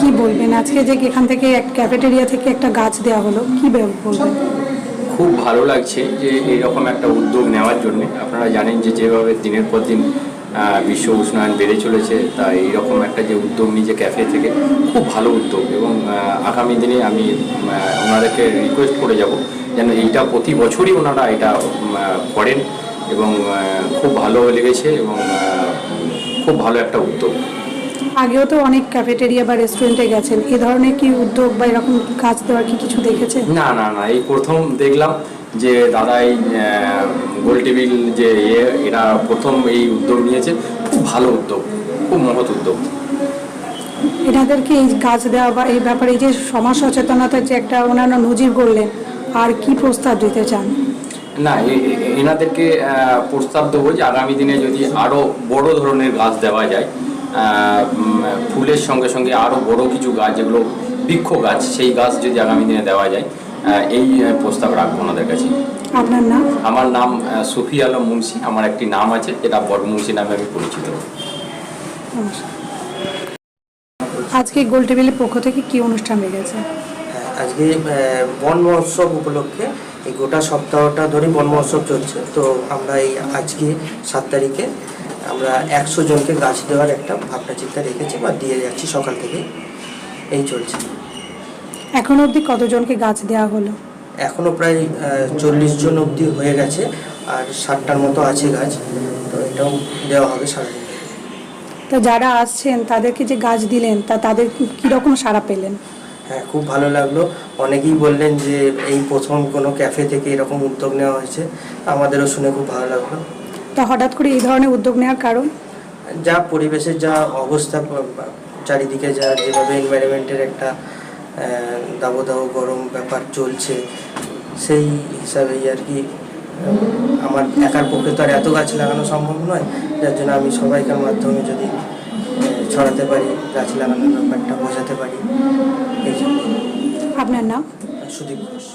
কি বলবেন আজকে যে এখান থেকে ক্যাফেটেরিয়া থেকে একটা গাছ দেওয়া হলো, কি বলবেন? খুব ভালো লাগছে যে এইরকম একটা উদ্যোগ নেওয়ার জন্য। আপনারা জানেন যে যেভাবে দিনের পর দিন বিশ্ব উষ্ণায়ন বেড়ে চলেছে, তাই এইরকম একটা যে উদ্যোগ নিয়েছে ক্যাফে থেকে, খুব ভালো উদ্যোগ। এবং আগামী দিনে আমি ওনাদেরকে রিকোয়েস্ট করে যাব যেন এইটা প্রতি বছরই ওনারা এটা করেন, এবং খুব ভালো লেগেছে এবং খুব ভালো একটা উদ্যোগ। আগেও তো অনেক ক্যাফেটেরিয়া বা রেস্টুরেন্টে গেছেন, এই ধরনের কি উদ্যোগ বা এরকম কাজ দেওয়ার কি কিছু দেখেছেন? না না না, এই প্রথম দেখলাম যে দাদা এই গোল টেবিল যে এরা প্রথম এই উদ্যোগ নিয়েছে। খুব ভালো উদ্যোগ, খুব মহৎ উদ্যোগ। এনাদেরকে এই গাছ দেওয়া বা এই ব্যাপারে এই যে সমাজ সচেতনতার যে একটা অন্যান্য নজির গড়লেন, আর কি প্রস্তাব দিতে চান? না, এনাদেরকে প্রস্তাব দেবো যে আগামী দিনে যদি আরও বড় ধরনের গাছ দেওয়া যায়, ফুলের সঙ্গে সঙ্গে আরও বড় কিছু গাছ, যেগুলো বৃক্ষ গাছ, সেই গাছ যদি আগামী দিনে দেওয়া যায়, এই প্রস্তাব রাখবো ওনাদের কাছে। আপনার নাম? আমার নাম সুফি আলম মুন্সি। আমার একটি নাম আছে, যেটা বড় মুন্সি নামে আমি পরিচিত। আজকে গোল টেবিলের পক্ষ থেকে কি অনুষ্ঠান রেখেছে? আজকে বন মহোৎসব উপলক্ষে এই গোটা সপ্তাহটা ধরে বন মহোৎসব চলছে। তো আমরা এই আজকে 7 তারিখে আমরা 100 জনকে গাছ দেওয়ার একটা ভাবনা চিন্তা রেখেছি বা দিয়ে যাচ্ছি। সকাল থেকে এই চলছে। এখন অবধি কতজনকে গাছ দেওয়া হলো? এখনও প্রায় 40 জন অবধি হয়ে গেছে, আর 60টার মতো আছে গাছ। তো এটাও দেওয়া হবে সারাদিন। তো যারা আসছেন তাদেরকে যে গাছ দিলেন, তাদের কীরকম সাড়া পেলেন? হ্যাঁ, খুব ভালো লাগলো। অনেকেই বললেন যে এই প্রথম কোনো ক্যাফে থেকে এরকম উদ্যোগ নেওয়া হয়েছে। আমাদেরও শুনে খুব ভালো লাগলো। তা হঠাৎ করে এই ধরনের উদ্যোগ নেওয়ার কারণ? যা পরিবেশের যা অবস্থা, চারিদিকে যা যেভাবে এনভায়রনমেন্টের একটা দাবদাহ গরম ব্যাপার চলছে, সেই হিসাবেই আর কি। আমার একার পক্ষে তো আর এত গাছ লাগানো সম্ভব নয়, যার জন্য আমি সবাইকার মাধ্যমে যদি ছড়াতে পারি, গাছ লাগানোর ব্যাপারটা বোঝাতে পারি। এই জন্য। আপনার নাম? সুদীপ ঘোষ।